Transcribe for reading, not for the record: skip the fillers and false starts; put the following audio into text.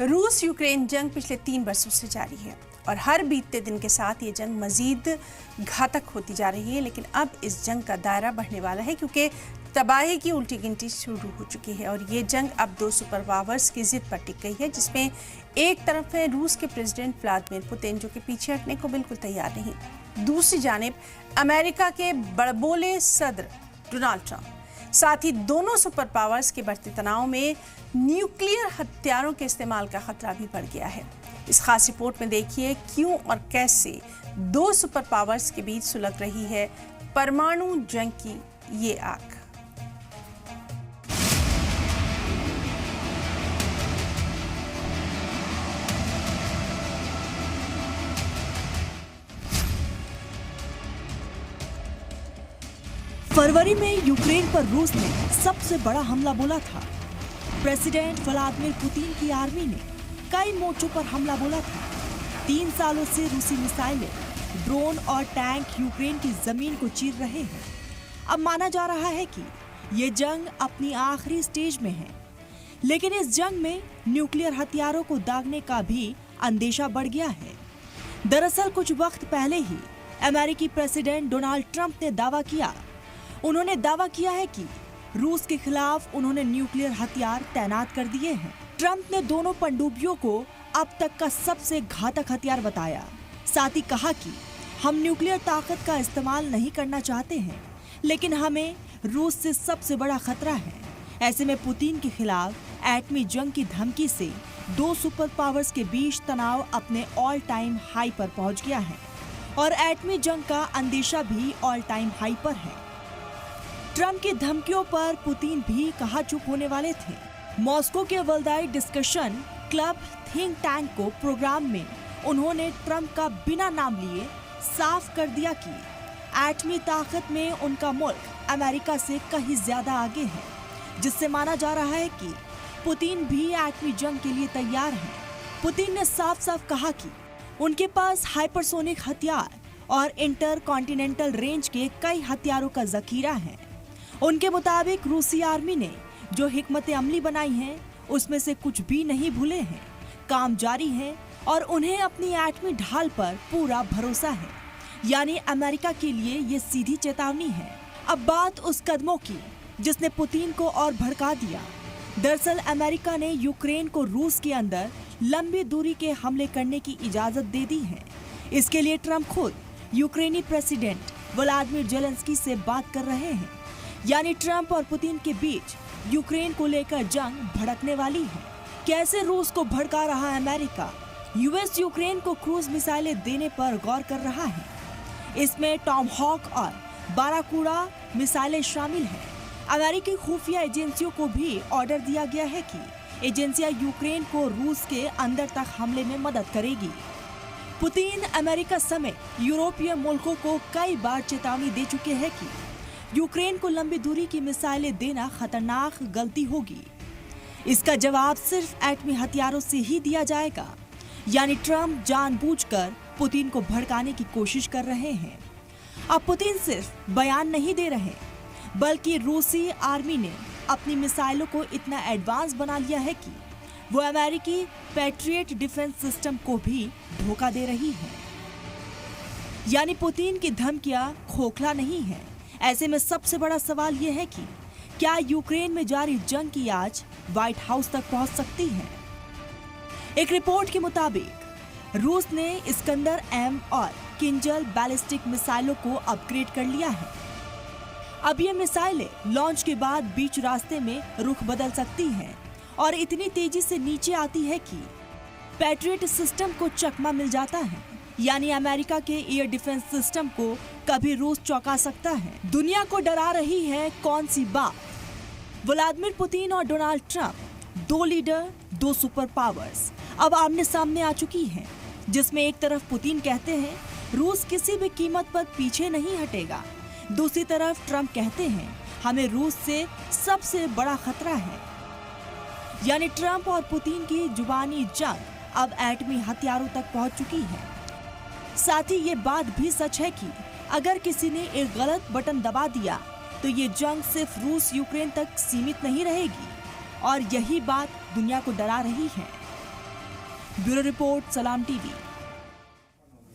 रूस यूक्रेन जंग पिछले 3 वर्षों से जारी है और हर बीतते दिन के साथ ये जंग मजीद घातक होती जा रही है। लेकिन अब इस जंग का दायरा बढ़ने वाला है क्योंकि तबाही की उल्टी गिनती शुरू हो चुकी है और ये जंग अब 2 सुपर पावर्स की जिद पर टिक गई है, जिसमें एक तरफ है रूस के प्रेसिडेंट व्लादिमीर पुतिन जो कि पीछे हटने को बिल्कुल तैयार नहीं, दूसरी जानिब अमेरिका के बड़बोले सदर डोनाल्ड ट्रंप। साथ ही दोनों सुपर पावर्स के बढ़ते तनाव में न्यूक्लियर हथियारों के इस्तेमाल का खतरा भी बढ़ गया है। इस खास रिपोर्ट में देखिए क्यों और कैसे 2 सुपर पावर्स के बीच सुलग रही है परमाणु जंग की ये आग। फरवरी में यूक्रेन पर रूस ने सबसे बड़ा हमला बोला था। प्रेसिडेंट व्लादिमीर पुतिन की आर्मी ने कई मोर्चों पर हमला बोला था। 3 सालों से रूसी मिसाइलें, ड्रोन और टैंक यूक्रेन की जमीन को चीर रहे हैं। अब माना जा रहा है कि ये जंग अपनी आखिरी स्टेज में है, लेकिन इस जंग में न्यूक्लियर हथियारों को दागने का भी अंदेशा बढ़ गया है। दरअसल कुछ वक्त पहले ही अमेरिकी प्रेसिडेंट डोनाल्ड ट्रंप ने दावा किया है कि रूस के खिलाफ उन्होंने न्यूक्लियर हथियार तैनात कर दिए हैं। ट्रंप ने दोनों पनडुब्बियों को अब तक का सबसे घातक हथियार बताया। साथ ही कहा कि हम न्यूक्लियर ताकत का इस्तेमाल नहीं करना चाहते हैं, लेकिन हमें रूस से सबसे बड़ा खतरा है। ऐसे में पुतिन के खिलाफ एटमी जंग की धमकी से 2 सुपर पावर्स के बीच तनाव अपने ऑल टाइम हाई पर पहुंच गया है और एटमी जंग का अंदेशा भी ऑल टाइम हाई पर है। ट्रंप की धमकियों पर पुतिन भी कहाँ चुप होने वाले थे। मॉस्को के Valdai discussion club think tank को प्रोग्राम में उन्होंने ट्रंप का बिना नाम लिए साफ कर दिया कि एटमी ताकत में उनका मुल्क अमेरिका से कहीं ज्यादा आगे है, जिससे माना जा रहा है कि पुतिन भी एटमी जंग के लिए तैयार हैं। पुतिन ने साफ साफ कहा कि उनके पास हाइपरसोनिक हथियार और इंटर कॉन्टिनेंटल रेंज के कई हथियारों का जखीरा है। उनके मुताबिक रूसी आर्मी ने जो हिकमत अमली बनाई है उसमें से कुछ भी नहीं भूले हैं, काम जारी है और उन्हें अपनी एटमी ढाल पर पूरा भरोसा है। यानी अमेरिका के लिए ये सीधी चेतावनी है। अब बात उस कदमों की जिसने पुतिन को और भड़का दिया। दरअसल अमेरिका ने यूक्रेन को रूस के अंदर लंबी दूरी के हमले करने की इजाजत दे दी है। इसके लिए ट्रंप खुद यूक्रेनी प्रेसिडेंट व्लादिमीर ज़ेलेंस्की से बात कर रहे हैं। यानी ट्रंप और पुतिन के बीच यूक्रेन को लेकर जंग भड़कने वाली है। कैसे रूस को भड़का रहा अमेरिका? यूएस यूक्रेन को क्रूज मिसाइलें देने पर गौर कर रहा है। इसमें टॉमहॉक और बाराकूडा मिसाइलें शामिल हैं। अमेरिकी खुफिया एजेंसियों को भी ऑर्डर दिया गया है कि एजेंसियां यूक्रेन को रूस के अंदर तक हमले में मदद करेगी। पुतिन अमेरिका समेत यूरोपीय मुल्कों को कई बार चेतावनी दे चुके हैं कि यूक्रेन को लंबी दूरी की मिसाइलें देना खतरनाक गलती होगी। इसका जवाब सिर्फ एटमी हथियारों से ही दिया जाएगा। यानी ट्रंप जानबूझकर पुतिन को भड़काने की कोशिश कर रहे हैं। अब पुतिन सिर्फ बयान नहीं दे रहे, बल्कि रूसी आर्मी ने अपनी मिसाइलों को इतना एडवांस बना लिया है कि वो अमेरिकी पैट्रियट डिफेंस सिस्टम को भी धोखा दे रही है। यानी पुतिन की धमकियां खोखला नहीं है। ऐसे में सबसे बड़ा सवाल ये है कि क्या यूक्रेन में जारी जंग की आंच व्हाइट हाउस तक पहुंच सकती है? एक रिपोर्ट के मुताबिक रूस ने इस्कंदर एम और किंजल बैलिस्टिक मिसाइलों को अपग्रेड कर लिया है। अब ये मिसाइलें लॉन्च के बाद बीच रास्ते में रुख बदल सकती हैं और इतनी तेजी से नीचे आती है कि पैट्रियट सिस्टम को चकमा मिल जाता है। यानी अमेरिका के एयर डिफेंस सिस्टम को कभी रूस चौंका सकता है। दुनिया को डरा रही है कौन सी बात? व्लादिमीर पुतिन और Donald Trump, 2 leader, 2 super powers अब आमने सामने आ चुकी हैं, जिसमें एक तरफ पुतिन कहते हैं रूस किसी भी कीमत पर पीछे नहीं हटेगा, दूसरी तरफ ट्रंप कहते हैं हमें रूस से सबसे बड़ा खतरा है। यानी ट्रंप और पुतिन की जुबानी जंग अब एटमी हथियारों तक पहुंच चुकी है। साथ ही ये बात भी सच है कि अगर किसी ने एक गलत बटन दबा दिया तो ये जंग सिर्फ रूस यूक्रेन तक सीमित नहीं रहेगी और यही बात दुनिया को डरा रही है। ब्यूरो रिपोर्ट, सलाम टीवी।